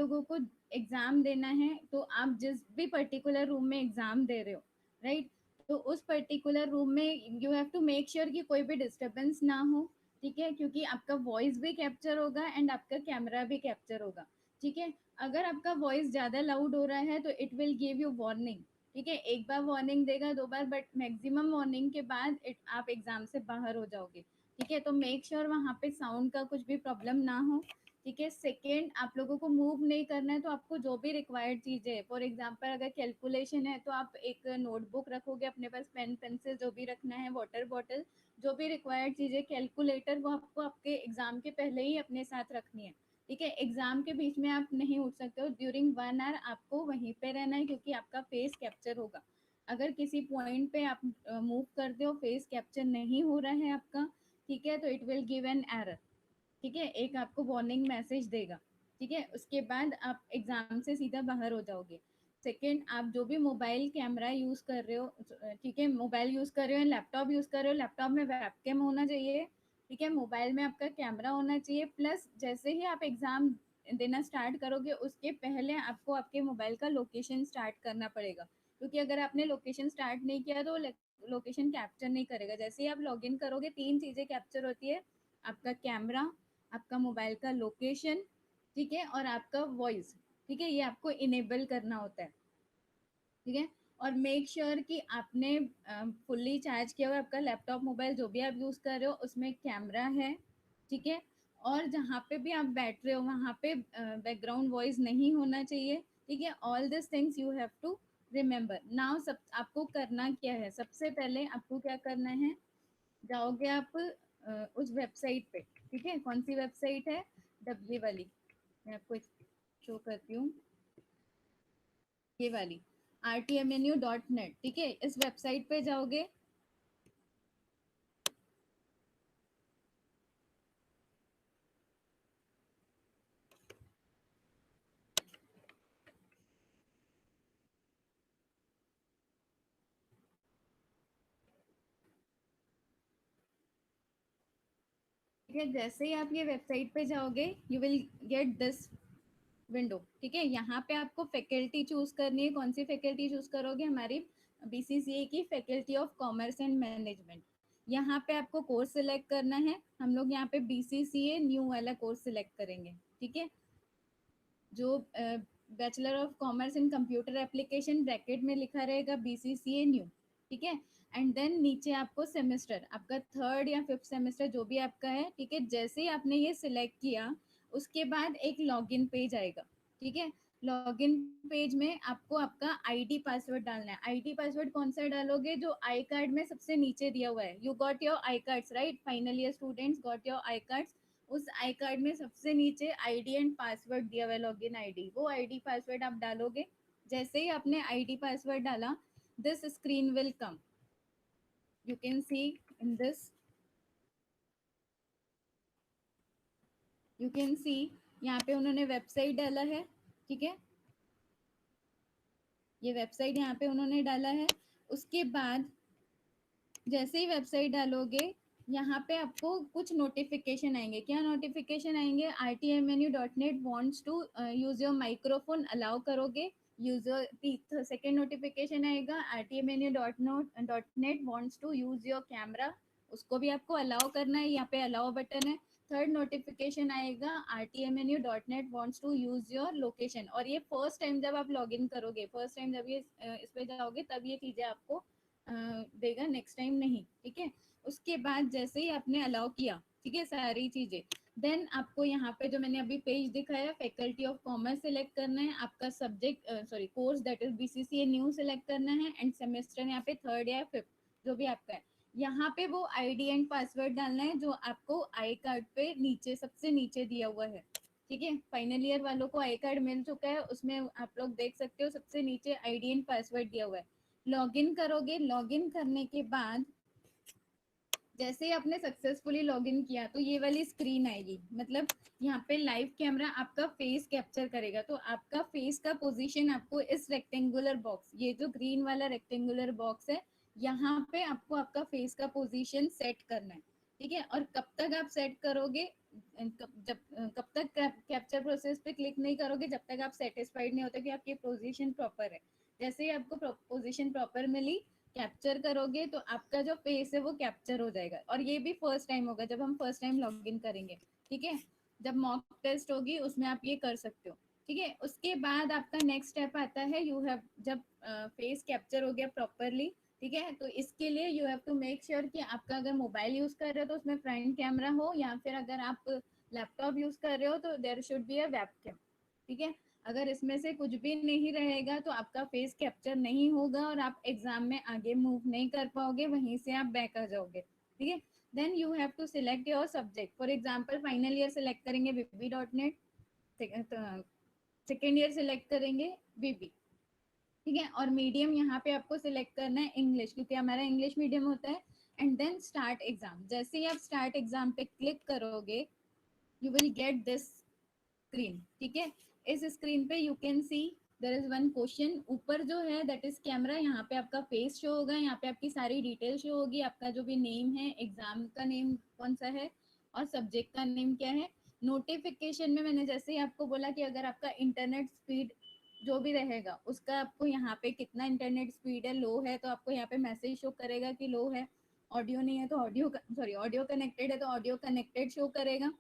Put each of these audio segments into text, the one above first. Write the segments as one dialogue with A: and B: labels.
A: लोगों को एग्जाम देना है, तो आप जिस भी पर्टिकुलर रूम में एग्जाम दे रहे हो, राइट, तो उस पर्टिकुलर रूम में you have to make sure कि कोई भी डिस्टरबेंस ना हो, ठीक है, क्योंकि आपका वॉइस भी कैप्चर होगा एंड आपका कैमरा भी कैप्चर होगा, ठीक है। अगर आपका वॉइस ज़्यादा लाउड हो रहा है तो it will give you warning, ठीक है, एक बार वार्निंग देगा, दो बार, बट मैक्सिमम वार्निंग के बाद आप एग्जाम से बाहर हो जाओगे, ठीक है। तो मेक श्योर वहाँ पे साउंड का कुछ भी प्रॉब्लम ना हो, ठीक है। सेकेंड, आप लोगों को मूव नहीं करना है, तो आपको जो भी रिक्वायर्ड चीज़ें है, फॉर एग्जाम्पल अगर कैलकुलेशन है तो आप एक नोटबुक रखोगे अपने पास, पेन पेंसिल जो भी रखना है, वाटर बॉटल, जो भी रिक्वायर्ड चीज़ें, कैलकुलेटर, वो आपको आपके एग्जाम के पहले ही अपने साथ रखनी है, ठीक है। एग्जाम के बीच में आप नहीं उठ सकते हो, ड्यूरिंग 1 आवर आपको वहीं पे रहना है, क्योंकि आपका फेस कैप्चर होगा। अगर किसी पॉइंट पे आप मूव करते हो, फेस कैप्चर नहीं हो रहा है आपका, ठीक है, तो it will give an error, ठीक है, एक आपको वार्निंग मैसेज देगा, ठीक है। उसके बाद आप एग्जाम से सीधा बाहर हो जाओगे। सेकेंड, आप जो भी मोबाइल कैमरा यूज कर रहे हो, ठीक है, मोबाइल यूज कर रहे हो, लैपटॉप यूज कर रहे हो, लैपटॉप में वेबकैम होना चाहिए, ठीक है, मोबाइल में आपका कैमरा होना चाहिए, प्लस जैसे ही आप एग्जाम देना स्टार्ट करोगे उसके पहले आपको आपके मोबाइल का लोकेशन स्टार्ट करना पड़ेगा, क्योंकि अगर आपने लोकेशन स्टार्ट नहीं किया तो लोकेशन कैप्चर नहीं करेगा। जैसे ही आप लॉगिन करोगे, तीन चीजें कैप्चर होती है, आपका कैमरा, आपका मोबाइल का लोकेशन, ठीक है, और आपका वॉइस, ठीक है, ये आपको इनेबल करना होता है, ठीक है। और मेक श्योर कि आपने फुल्ली चार्ज किया हुआ आपका लैपटॉप, मोबाइल जो भी आप यूज कर रहे हो उसमें कैमरा है, ठीक है। और जहाँ पे भी आप बैठ रहे हो वहाँ पे बैकग्राउंड वॉइस नहीं होना चाहिए, ठीक है। All this things you have to remember now. सब आपको करना क्या है, सबसे पहले आपको क्या करना है, जाओगे आप उस वेबसाइट पे, ठीक है, कौन सी वेबसाइट है, डब्ल्यू वाली, मैं आपको शो करती हूँ, ये वाली rtmnu.net, ठीक है, इस वेबसाइट पे जाओगे। ठीक है, जैसे ही आप ये वेबसाइट पे जाओगे you will get this window, ठीक है। यहाँ पे आपको फैकल्टी चूज करनी है, कौन सी फैकल्टी चूज करोगे, हमारी बीसीसीए की faculty of commerce and management. यहाँ पे आपको कोर्स सिलेक्ट करना है, हम लोग यहाँ पे बीसीसीए न्यू वाला कोर्स सिलेक्ट करेंगे, ठीक है, जो bachelor of commerce in computer application bracket में लिखा रहेगा बीसीसीए न्यू, ठीक है। एंड देन नीचे आपको सेमेस्टर, आपका थर्ड या फिफ्थ सेमेस्टर जो भी आपका है, ठीक है, जैसे ही आपने ये सिलेक्ट किया उसके बाद एक लॉगिन पेज आएगा, ठीक है। लॉगिन पेज में आपको आपका आईडी पासवर्ड डालना है। आईडी पासवर्ड कौन सा डालोगे, जो आई कार्ड में सबसे नीचे दिया हुआ है, you got your I cards right, final year students got your I cards, उस आई कार्ड में सबसे नीचे आईडी एंड पासवर्ड दिया हुआ है, लॉगिन आईडी, वो आईडी पासवर्ड आप डालोगे। जैसे ही आपने आईडी पासवर्ड डाला, this screen will come, you can C in this, you can सी, यहाँ पे उन्होंने वेबसाइट डाला है, ठीक है, ये वेबसाइट यहाँ पे उन्होंने डाला है। उसके बाद जैसे ही वेबसाइट डालोगे, यहाँ पे आपको कुछ नोटिफिकेशन आएंगे। क्या नोटिफिकेशन आएंगे, rtmnu.net wants to use your microphone, allow करोगे, यूजर। सेकेंड नोटिफिकेशन आएगा, rtmnu.net wants to use your camera, उसको भी आपको अलाउ करना है, यहाँ पे अलाउ बटन है। थर्ड नोटिफिकेशन आएगा, rtmnu.net wants to use your location, और ये फर्स्ट टाइम जब आप लॉग इन करोगे, फर्स्ट टाइम जब ये इस पे जाओगे तब ये चीजें आपको देगा, नेक्स्ट टाइम नहीं, ठीक है। उसके बाद जैसे ही आपने अलाउ किया, ठीक है, सारी चीजें, देन आपको यहाँ पे जो मैंने अभी पेज दिखाया, फैकल्टी ऑफ कॉमर्स सिलेक्ट करना है, आपका subject sorry course that is BCCA new select करना है, एंड सेमेस्टर यहाँ पे थर्ड या फिफ्थ जो भी आपका है। यहाँ पे वो आईडी एंड पासवर्ड डालना है जो आपको आई कार्ड पे नीचे सबसे नीचे दिया हुआ है, ठीक है। फाइनल ईयर वालों को आई कार्ड मिल चुका है, उसमें आप लोग देख सकते हो सबसे नीचे आईडी एंड पासवर्ड दिया हुआ है। लॉगिन करोगे, लॉगिन करने के बाद जैसे ही आपने सक्सेसफुली लॉगिन किया तो ये वाली स्क्रीन आएगी, मतलब यहाँ पे लाइव कैमरा आपका फेस कैप्चर करेगा, तो आपका फेस का पोजीशन आपको इस रेक्टेंगुलर बॉक्स, ये जो ग्रीन वाला रेक्टेंगुलर बॉक्स है, यहाँ पे आपको आपका फेस का पोजीशन सेट करना है, ठीक है। और कब तक आप सेट करोगे, कब तक कैप्चर प्रोसेस पे क्लिक नहीं करोगे जब तक आप सेटिस्फाइड नहीं होते कि आपकी पोजीशन प्रॉपर है। जैसे ही आपको पोजीशन प्रॉपर मिली, कैप्चर करोगे तो आपका जो फेस है वो कैप्चर हो जाएगा। और ये भी फर्स्ट टाइम होगा जब हम फर्स्ट टाइम लॉग इन करेंगे, ठीक है। जब मॉक टेस्ट होगी उसमें आप ये कर सकते हो, ठीक है। उसके बाद आपका नेक्स्ट स्टेप आता है, यू हैव, जब फेस कैप्चर हो गया प्रॉपरली, ठीक है, तो इसके लिए you have to make sure कि आपका अगर मोबाइल यूज कर रहे हो तो उसमें फ्रंट कैमरा हो, या फिर अगर आप लैपटॉप यूज कर रहे हो तो there should be a webcam, ठीक है। अगर इसमें से कुछ भी नहीं रहेगा तो आपका फेस कैप्चर नहीं होगा और आप एग्जाम में आगे मूव नहीं कर पाओगे, वहीं से आप बैक आ जाओगे, ठीक है। Then you have to select your subject. For example final year select करेंगे bb.net, सेकेंड ईयर सिलेक्ट करेंगे बीबी, ठीक है। और मीडियम यहाँ पे आपको सिलेक्ट करना है इंग्लिश, क्योंकि हमारा इंग्लिश मीडियम होता है। And then start exam. जैसे ही आप स्टार्ट एग्जाम पे क्लिक करोगे, you will get this screen, ठीक है। इस स्क्रीन पे you can see there is one question. ऊपर जो है दैट इज कैमरा, यहाँ पे आपका फेस शो होगा, यहाँ पे आपकी सारी डिटेल शो होगी, आपका जो भी नेम है, एग्जाम का नेम कौन सा है और सब्जेक्ट का नेम क्या है। नोटिफिकेशन में मैंने जैसे ही आपको बोला कि अगर आपका इंटरनेट स्पीड जो भी रहेगा उसका आपको यहाँ पे कितना इंटरनेट स्पीड है, लो है तो आपको यहाँ पे मैसेज शो करेगा कि लो है। ऑडियो नहीं है तो ऑडियो, सॉरी ऑडियो कनेक्टेड है तो ऑडियो कनेक्टेड शो करेगा।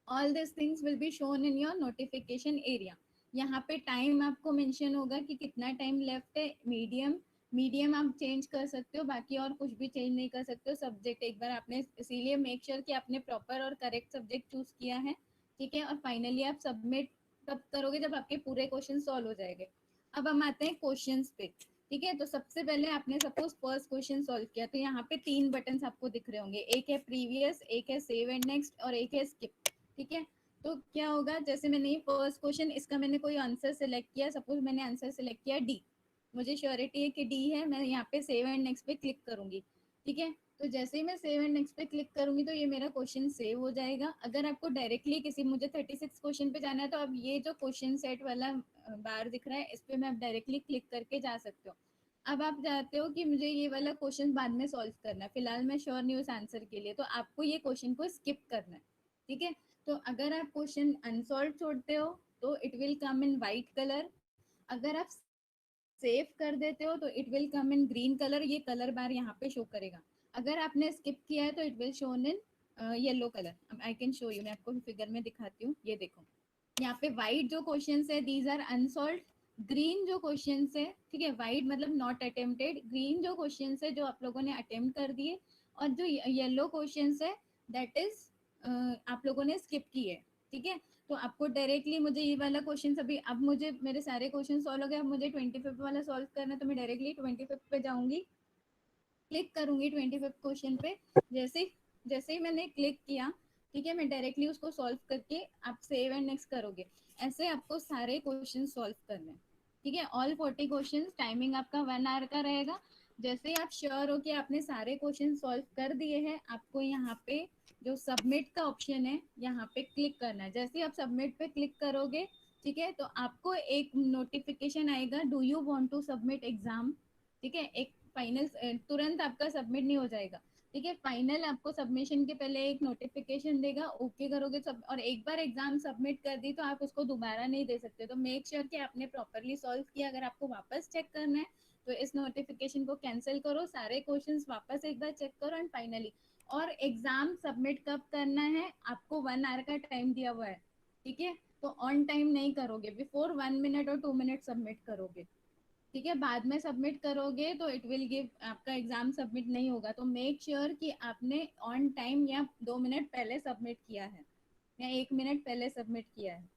A: All this things will be shown in your notification area. यहाँ पे टाइम आपको मेंशन होगा कि कितना टाइम लेफ्ट है। मीडियम, मीडियम आप चेंज कर सकते हो, बाकी और कुछ भी चेंज नहीं कर सकते हो। सब्जेक्ट एक बार आपने, इसीलिए मेक श्योर कि आपने प्रॉपर और करेक्ट सब्जेक्ट चूज किया है, ठीक है। और फाइनली आप सबमिट तब करोगे जब आपके पूरे क्वेश्चन सॉल्व हो जाएंगे। अब हम आते हैं क्वेश्चंस पे, ठीक है। तो सबसे पहले आपने सपोज फर्स्ट क्वेश्चन सॉल्व किया, तो यहाँ पे तीन बटन आपको दिख रहे होंगे, एक है प्रीवियस, एक है सेव एंड नेक्स्ट और एक है स्किप, ठीक है। तो क्या होगा, जैसे मैंने फर्स्ट क्वेश्चन, इसका मैंने कोई आंसर सेलेक्ट किया, सपोज मैंने आंसर सेलेक्ट किया डी, मुझे श्योरिटी है कि डी है, मैं यहाँ पे सेव एंड नेक्स्ट पे क्लिक करूंगी, ठीक है। तो जैसे ही मैं सेव एंड नेक्स्ट पे क्लिक करूंगी तो ये मेरा क्वेश्चन सेव हो जाएगा। अगर आपको डायरेक्टली किसी, मुझे 36 क्वेश्चन पे जाना है तो आप ये जो क्वेश्चन सेट वाला बार दिख रहा है इस पे मैं आप डायरेक्टली क्लिक करके जा सकते हो। अब आप चाहते हो कि मुझे ये वाला क्वेश्चन बाद में सॉल्व करना है, फिलहाल मैं श्योर नहीं हूँ उस आंसर के लिए, तो आपको ये क्वेश्चन को स्किप करना है, ठीक है। तो अगर आप क्वेश्चन अनसॉल्व छोड़ते हो तो it will come in white colour, अगर आप सेव कर देते हो तो it will come in green colour, ये कलर बार यहाँ पे शो करेगा। अगर आपने स्किप किया है तो it will shown in yellow colour. I can show you, मैं आपको फिगर में दिखाती हूँ, ये देखो यहाँ पे व्हाइट जो क्वेश्चन है दीज आर अनसॉल्व, ग्रीन जो क्वेश्चन है, ठीक है, व्हाइट मतलब नॉट अटेम्प्टेड, ग्रीन जो क्वेश्चन है जो आप लोगों ने अटेम्प्ट कर दिए, और जो येलो क्वेश्चन है दैट इज आप लोगों ने स्किप किए, ठीक है। तो आपको डायरेक्टली, मुझे ये वाला क्वेश्चन अभी, अब मुझे मेरे सारे क्वेश्चन सॉल्व हो गए, अब मुझे 25 वाला सॉल्व करना है तो मैं डायरेक्टली 25 पे जाऊंगी, क्लिक करूंगी 25 क्वेश्चन पे। जैसे जैसे ही मैंने क्लिक किया, ठीक है, मैं डायरेक्टली उसको सॉल्व करके आप सेव एंड नेक्स्ट करोगे। ऐसे आपको सारे क्वेश्चन सॉल्व करने हैं, ठीक है। ऑल 40 क्वेश्चन, टाइमिंग आपका 1 आवर का रहेगा। जैसे ही आप श्योर हो कि आपने सारे क्वेश्चन सॉल्व कर दिए हैं, आपको यहाँ पे जो सबमिट का ऑप्शन है यहाँ पे क्लिक करना है। जैसे ही आप सबमिट पे क्लिक करोगे, ठीक है, तो आपको एक नोटिफिकेशन आएगा, do you want to submit exam, ठीक है। एक फाइनल, तुरंत आपका सबमिट नहीं हो जाएगा, ठीक है। फाइनल आपको सबमिशन के पहले एक नोटिफिकेशन देगा, ओके करोगे सब, और एक बार एग्जाम सबमिट कर दी तो आप उसको दोबारा नहीं दे सकते। तो मेक श्योर कि आपने प्रॉपरली सॉल्व किया। अगर आपको वापस चेक करना है तो इस नोटिफिकेशन को कैंसिल करो, सारे क्वेश्चंस वापस एक बार चेक करो एंड फाइनली। और एग्जाम सबमिट कब करना है, आपको 1 आवर का टाइम दिया हुआ है, ठीक है। तो ऑन टाइम नहीं करोगे, बिफोर 1 मिनट और 2 मिनट सबमिट करोगे, ठीक है। बाद में सबमिट करोगे तो इट विल गिव, आपका एग्जाम सबमिट नहीं होगा। तो मेक श्योर कि आपने ऑन टाइम या 2 मिनट पहले सबमिट किया है या 1 मिनट पहले सबमिट किया है,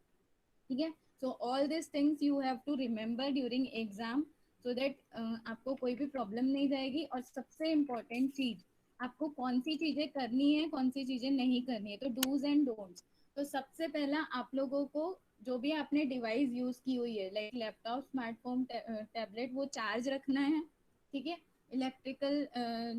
A: ठीक है। So all this things you have to remember during exam, so that आपको कोई भी प्रॉब्लम नहीं जाएगी। और सबसे इम्पोर्टेंट चीज, आपको कौन सी चीजें करनी है, कौन सी चीजें नहीं करनी है, तो डूज एंड डोंट्स। तो सबसे पहला आप लोगों को, जो भी आपने डिवाइस यूज की हुई है लाइक लैपटॉप, स्मार्टफोन, टैबलेट, वो चार्ज रखना है, ठीक है। इलेक्ट्रिकल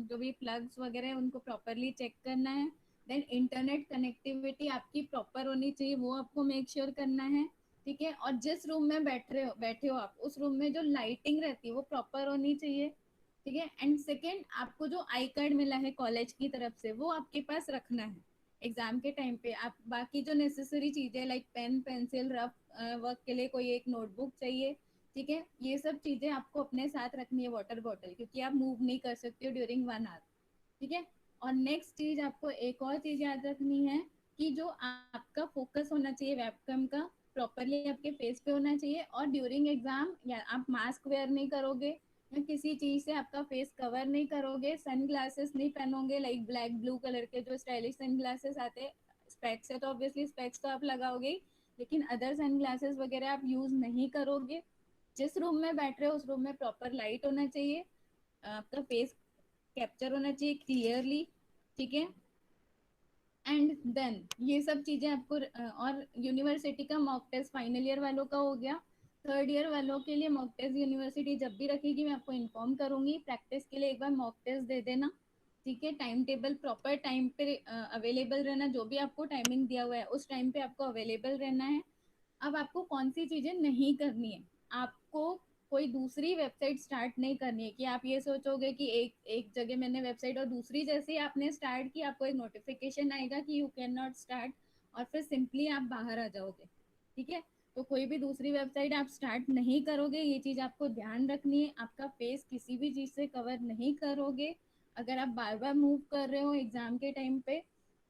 A: जो भी प्लग्स वगैरह है उनको प्रॉपरली चेक करना है। देन इंटरनेट कनेक्टिविटी आपकी प्रॉपर होनी चाहिए, वो आपको मेक श्योर करना है, ठीक है। और जिस रूम में बैठे हो आप, उस रूम में जो लाइटिंग रहती है वो प्रॉपर होनी चाहिए, ठीक है। एंड सेकेंड, आपको जो आई कार्ड मिला है कॉलेज की तरफ से वो आपके पास रखना है, एग्जाम के टाइम पे आप बाकी जो नेसेसरी चीजें like pen pencil rough work के लिए कोई एक नोटबुक चाहिए, ठीक है, ये सब चीजें आपको अपने साथ रखनी है, वाटर बॉटल, क्योंकि आप मूव नहीं कर सकते हो ड्यूरिंग 1 आवर, ठीक है। और नेक्स्ट चीज आपको एक और चीज याद रखनी है कि जो आपका फोकस होना चाहिए वेबकैम का प्रॉपरली आपके फेस पे होना चाहिए, और ड्यूरिंग एग्जाम या आप मास्क वेयर नहीं करोगे या किसी चीज से आपका फेस कवर नहीं करोगे, सन ग्लासेस नहीं पहनोगे लाइक ब्लैक ब्लू कलर के जो स्टाइलिश सन ग्लासेस आते हैं, स्पेक्स है तो ऑब्वियसली स्पेक्स तो आप लगाओगे ही, लेकिन अदर सन ग्लासेस वगैरह आप यूज नहीं करोगे। जिस रूम में बैठ रहे हो उस रूम में प्रॉपर लाइट होना चाहिए, आपका फेस कैप्चर होना चाहिए क्लियरली, ठीक है। एंड देन ये सब चीजें आपको और यूनिवर्सिटी का मॉक टेस्ट फाइनल ईयर वालों का हो गया। थर्ड ईयर वालों के लिए मॉक टेस्ट यूनिवर्सिटी जब भी रखेगी मैं आपको इन्फॉर्म करूंगी, प्रैक्टिस के लिए एक बार मॉक टेस्ट दे देना, ठीक है। टाइम टेबल प्रॉपर टाइम पे अवेलेबल रहना, जो भी आपको टाइमिंग दिया हुआ है उस टाइम पे आपको अवेलेबल रहना है। अब आपको कौन सी चीजें नहीं करनी है, आपको कोई दूसरी वेबसाइट स्टार्ट नहीं करनी है कि आप ये सोचोगे कि एक एक जगह मैंने वेबसाइट और दूसरी जैसे ही आपने स्टार्ट की आपको एक नोटिफिकेशन आएगा कि यू कैन नॉट स्टार्ट, और फिर सिंपली आप बाहर आ जाओगे, ठीक है। तो कोई भी दूसरी वेबसाइट आप स्टार्ट नहीं करोगे, ये चीज आपको ध्यान रखनी है, आपका फेस किसी भी चीज से कवर नहीं करोगे। अगर आप बार बार मूव कर रहे हो एग्जाम के टाइम पे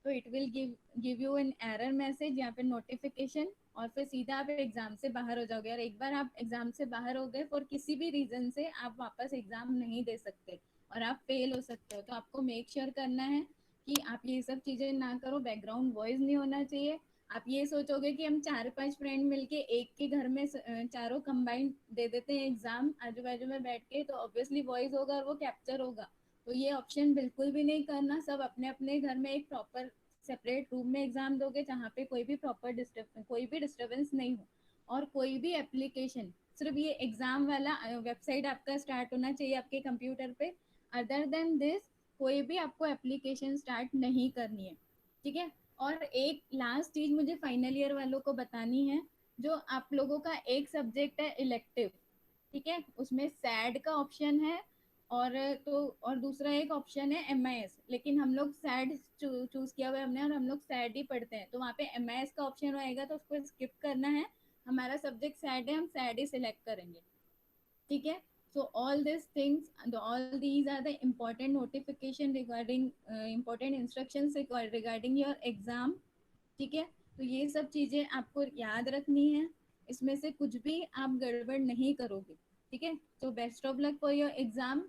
A: तो it will give you an error message या फिर नोटिफिकेशन, और फिर सीधा आप एग्जाम से बाहर हो जाओगे, और एक बार आप एग्जाम से बाहर हो गए फॉर किसी भी रीजन से आप वापस एग्जाम नहीं दे सकते और आप फेल हो सकते हो। तो आपको मेक श्योर करना है कि आप ये सब चीजें ना करो, बैकग्राउंड वॉइस नहीं होना चाहिए। आप ये सोचोगे कि हम 4-5 फ्रेंड मिलके एक के घर में चारों कंबाइंड दे देते हैं एग्जाम आजू बाजू में बैठ के, तो ऑब्वियसली वॉइस होगा और वो कैप्चर होगा। तो ये ऑप्शन बिल्कुल भी नहीं करना, सब अपने अपने घर में एक प्रॉपर सेपरेट रूम में एग्जाम दोगे जहाँ पे कोई भी डिस्टर्बेंस नहीं हो, और कोई भी एप्लीकेशन, सिर्फ ये एग्जाम वाला वेबसाइट आपका स्टार्ट होना चाहिए आपके कंप्यूटर पे। अदर देन दिस कोई भी आपको एप्लीकेशन स्टार्ट नहीं करनी है, ठीक है। और एक लास्ट चीज मुझे फाइनल ईयर वालों को बतानी है, जो आप लोगों का एक सब्जेक्ट है इलेक्टिव, ठीक है, उसमें सैड का ऑप्शन है, और तो और दूसरा एक ऑप्शन है MIS, लेकिन हम लोग सैड चूज किया हुआ है हमने और हम लोग सैड ही पढ़ते हैं, तो वहाँ पे MIS का ऑप्शन रहेगा तो उसको स्किप करना है। हमारा सब्जेक्ट सैड है, हम सैड ही सिलेक्ट करेंगे, ठीक है। So all these things, all these are the important notification regarding important instructions regarding your exam, ठीक है। तो ये सब चीजें आपको याद रखनी है, इसमें से कुछ भी आप गड़बड़ नहीं करोगे, ठीक है। तो best of luck for your exam,